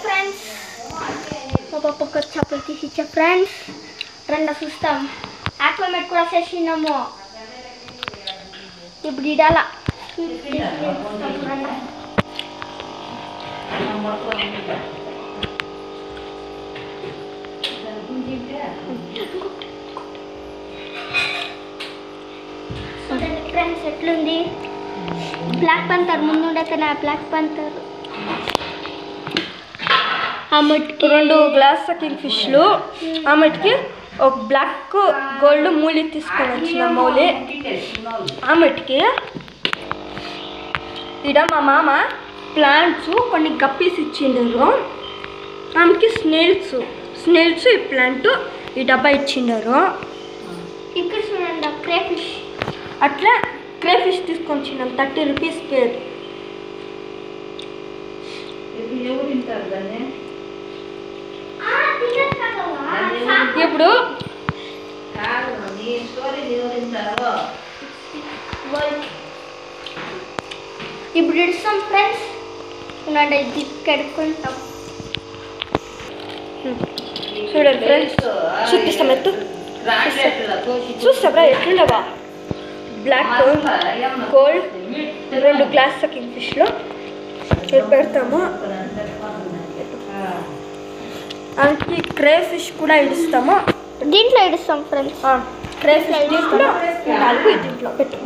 Friends మా పప్పకు చేపలు తీసి ఇచ్చా ఫ్రెండ్స్ రండి చూస్తాం ఆక్వామేట్ కూడా చేసినాము ఇప్పుడు ఇడాల ఫ్రెండ్స్ ఎట్లుంది బ్లాక్ పంతర్ ముందుండే కదా బ్లాక్ పంతర్ ఆమెకి 2 గ్లాస్ కింగ్ ఫిష్లు ఆమెకి ఒక బ్లాక్ గోల్డ్ మూలి తీసుకొని వచ్చిన మౌలి ఆమెకి ఇడ మా మామ ప్లాంట్స్ కొన్ని గప్పీస్ ఇచ్చిండారు ఆమెకి స్నేల్స్ ఈ ప్లాంట్ ఈ డబ్బా ఇచ్చిండారు ఇక్కడ చూడండి క్రేఫిష్ అట్లా క్రేఫిష్ తీసుకొని వచ్చినాం 30 రూపీస్ పేరు ఇప్పుడు ఇప్పుడు ఇస్తాం ఫ్రెండ్స్ ఇది కడుక్కుంటాం చూడండి ఫ్రెండ్స్ చూపిస్తాం ఎత్తు చూస్తారా ఎట్లుండవా బ్లాక్ గోల్డ్ 2 గ్లాస్ కింగ్ ఫిష్లో పెడతాము అందుకే క్రేఫిష్ కూడా ఇడుస్తాము దీంట్లో ఇడుస్తాం ఫ్రెండ్స్ క్రేఫిష్ దీంట్లో 4 దీంట్లో పెట్టు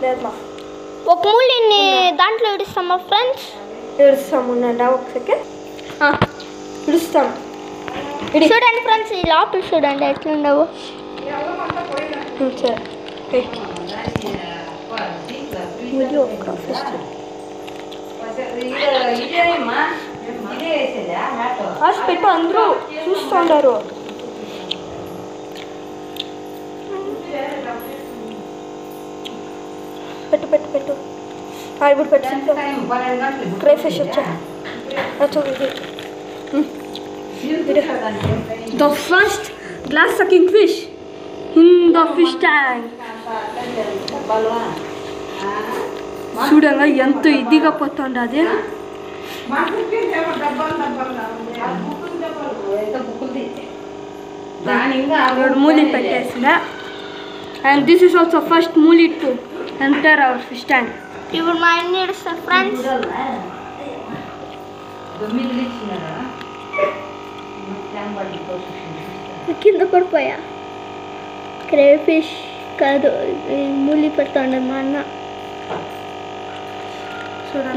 లేదమ్మా ఒక మూలిని దాంట్లో ఇడుస్తామా ఫ్రెండ్స్ ఇడుస్తాము ఉండండి ఒక సెకండ్ ఇడుస్తాం చూడండి ఫ్రెండ్స్ ఈ లోపల చూడండి ఎట్లుండవు సరే పెట్టు అందరూ చూస్తుంటారు పెట్టు పెట్టు పెట్టు ఇప్పుడు పెట్టు క్రేఫిష్ వచ్చా the first glass sucking fish in the fish tank చూడంగా ఎంత ఇదిగా పోతుంది అది మూలి పెట్టేసిన and this is also first మూలి to enter our fish tank ఇప్పుడు మా అన్ని ఇస్తారు ఫ్రెండ్స్ కింద పడిపోయా క్రేఫిష్ కాదు మూలి పెడతా ఉండదు మా అన్న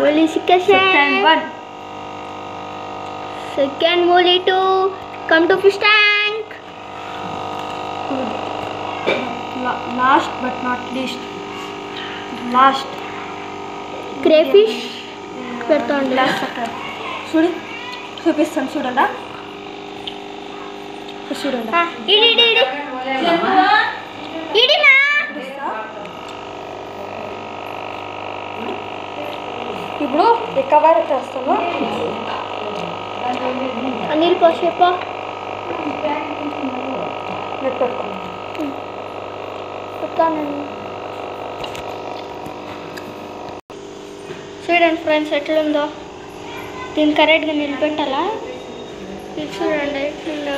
మూలి సెకండ్ మూలి to come to fish tank last but not least last crayfish పెడతా ఉండి లాస్ట్ చూడు చూపిస్తాను చూడండి ఇప్పుడు కవర్ చేస్తాము అనిల్ పోసేపా చూడండి ఫ్రెండ్స్ ఎట్లుందో దీన్ని కరెక్ట్గా నిలబెట్టాలా ఇది చూడండి ఎట్లుందో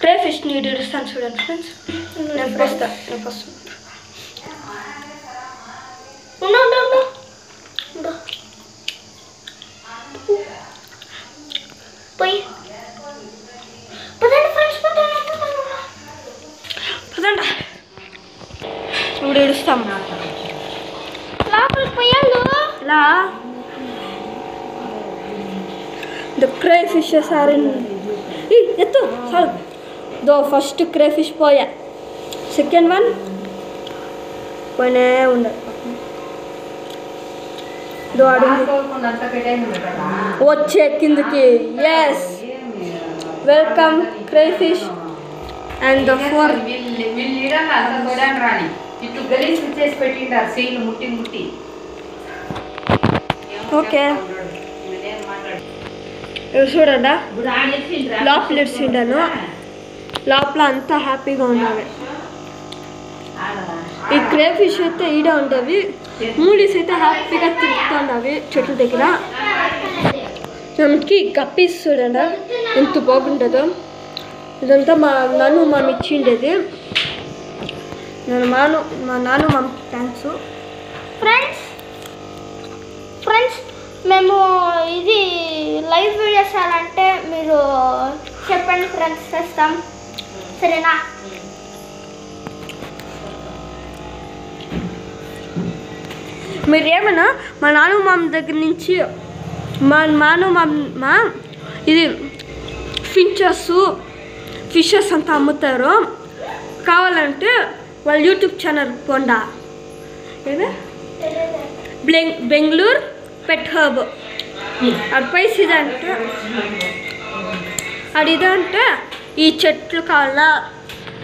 క్రేఫిష్ నీడు ఇస్తాను చూడండి ఫ్రెండ్స్ నేను వస్తాను పోయి పదండి ఫ్రెండ్స్ పదండి ఇప్పుడు ఇడుస్తాం లోపల పోయాలు ఇలా ద క్రేఫిషెస్ ఆర్ ఇన్ ఎత్తు చాలు దో ఫస్ట్ క్రేఫిష్ పోయా సెకండ్ వన్ పోయినే ఉండదు దో అడుగు వచ్చే కిందకి yes welcome crayfish and the four okay చూడండి లోపల ఇడ్చిండాను లోపల అంతా హ్యాపీగా ఉండాలి ఈ క్రేఫిష్ అయితే ఈడ ఉండేవి మూలీస్ అయితే హ్యాపీగా తిరుగుతున్నవి చెట్ల దగ్గర. మనకి గప్పీస్ చూడండి ఎంత బాగుంటుందో. ఇదంతా మా నాన్న మామ ఇచ్చిండేది. మా నాన్న మామ థ్యాంక్స్. ఫ్రెండ్స్ మేము ఇది లైవ్ వీడియోస్ చేయాలంటే మీరు చెప్పండి ఫ్రెండ్స్, చేస్తాం సరేనా? మీరు ఏమైనా మా నాన్న మామ దగ్గర నుంచి మా ఇది ఫిషెస్ అంతా అమ్ముతారు. కావాలంటే వాళ్ళ యూట్యూబ్ ఛానల్ పోండా, బెంగళూరు పెట్ హబ్. అది ప్రైస్ ఇదంటే ఇదంటే ఈ చెట్లు కావాలా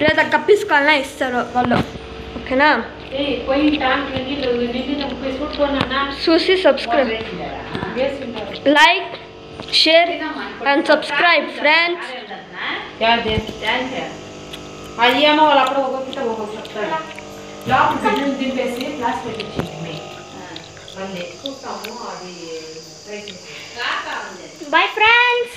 లేదా గప్పీస్ కావాలన్నా ఇస్తారు వాళ్ళు. ఓకేనా? చూసి subscribe, like, share and subscribe friends. అది ఏమో వాళ్ళు అప్పుడు ఒక్కొక్కటి లోపల దింపేసి ప్లాస్ పెట్టించింది. మళ్ళీ చూస్తాము అది. Bye friends.